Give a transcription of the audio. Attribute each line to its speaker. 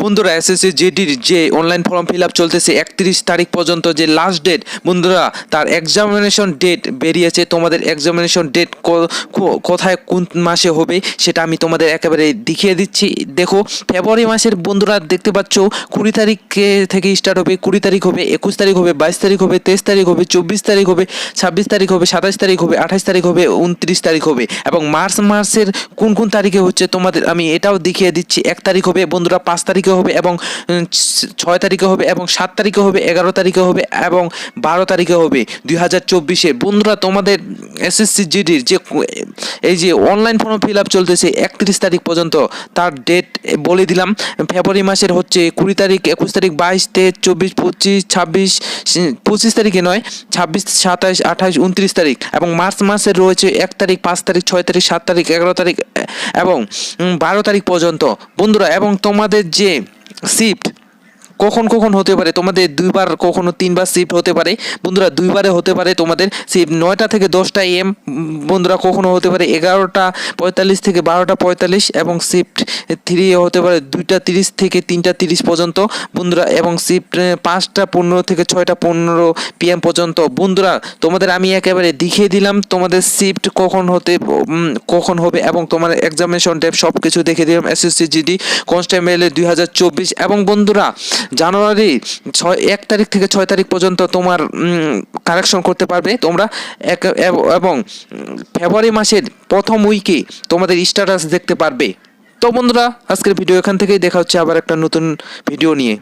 Speaker 1: বন্ধুরা এসএসসি জিডির যে online form fill up চলতেছে 31 তারিখ পর্যন্ত যে লাস্ট ডেট বন্ধুরা তার এক্সামিনেশন ডেট বেরিয়েছে। তোমাদের এক্সামিনেশন ডেট কোথায় কোন মাসে হবে সেটা আমি তোমাদের একেবারে দেখিয়ে দিচ্ছি। দেখো ফেব্রুয়ারি মাসের বন্ধুরা দেখতে পাচ্ছ 20 তারিখ থেকে স্টার্ট হবে, 20 তারিখ হবে, 21 তারিখ হবে, 22 তারিখ হবে, 23 তারিখ হবে, 24 তারিখ হবে, 26 তারিখ হবে, 27 তারিখ হবে, 28 তারিখ হবে, 29 তারিখ হবে। এবং মার্চ মাসের কোন কোন তারিখে হচ্ছে তোমাদের আমি এটাও দেখিয়ে দিচ্ছি। 1 তারিখ হবে বন্ধুরা, 5 তারিখে হবে এবং 6 তারিখে হবে এবং 7 তারিখে হবে, 11 তারিখে হবে এবং 12 তারিখে হবে 2024-এ। বন্ধুরা তোমাদের এসএসসি জিডির যে এই যে অনলাইন ফর্ম ফিল আপ চলতেছে 31 তারিখ পর্যন্ত, তার ডেট বলে দিলাম। ফেব্রুয়ারি মাসের হচ্ছে 20 তারিখ, 21 তারিখ, 22, 23, 24, 25, 26, 25 তারিখে নয়, 26, 27, 28, 29 তারিখ। এবং মার্চ মাসের রয়েছে 1 তারিখ, 5 তারিখ, 6 তারিখ, 7 তারিখ, 11 তারিখ এবং 12 তারিখ পর্যন্ত বন্ধুরা। এবং তোমাদের যে শিফট কখন কখন হতে পারে, তোমাদের 2বার কখনো 3বার শিফট হতে পারে বন্ধুরা, 2বারে হতে পারে তোমাদের শিফট 9টা থেকে 10টা AM বন্ধুরা, কখনো হতে পারে 11টা 45 থেকে 12টা 45 এবং শিফট 3 হতে পারে 2টা 30 থেকে 3টা 30 পর্যন্ত বন্ধুরা। এবং শিফট 5টা 15 থেকে 6টা 15 PM পর্যন্ত বন্ধুরা। তোমাদের আমি একেবারে দেখিয়ে দিলাম তোমাদের শিফট কখন হবে এবং তোমার এক্সামিনেশন ডেট সব কিছু দেখে দিলাম। SSC GD constable 2024। এবং বন্ধুরা জানুয়ারি 1 তারিখ থেকে 6 তারিখ পর্যন্ত তোমার কারেকশন করতে পারবে তোমরা। এবং ফেব্রুয়ারি মাসের প্রথম উইকে তোমাদের স্ট্যাটাস দেখতে পারবে। তো বন্ধুরা আজকের ভিডিও এখান থেকেই, দেখা হচ্ছে আবার একটা নতুন ভিডিও নিয়ে।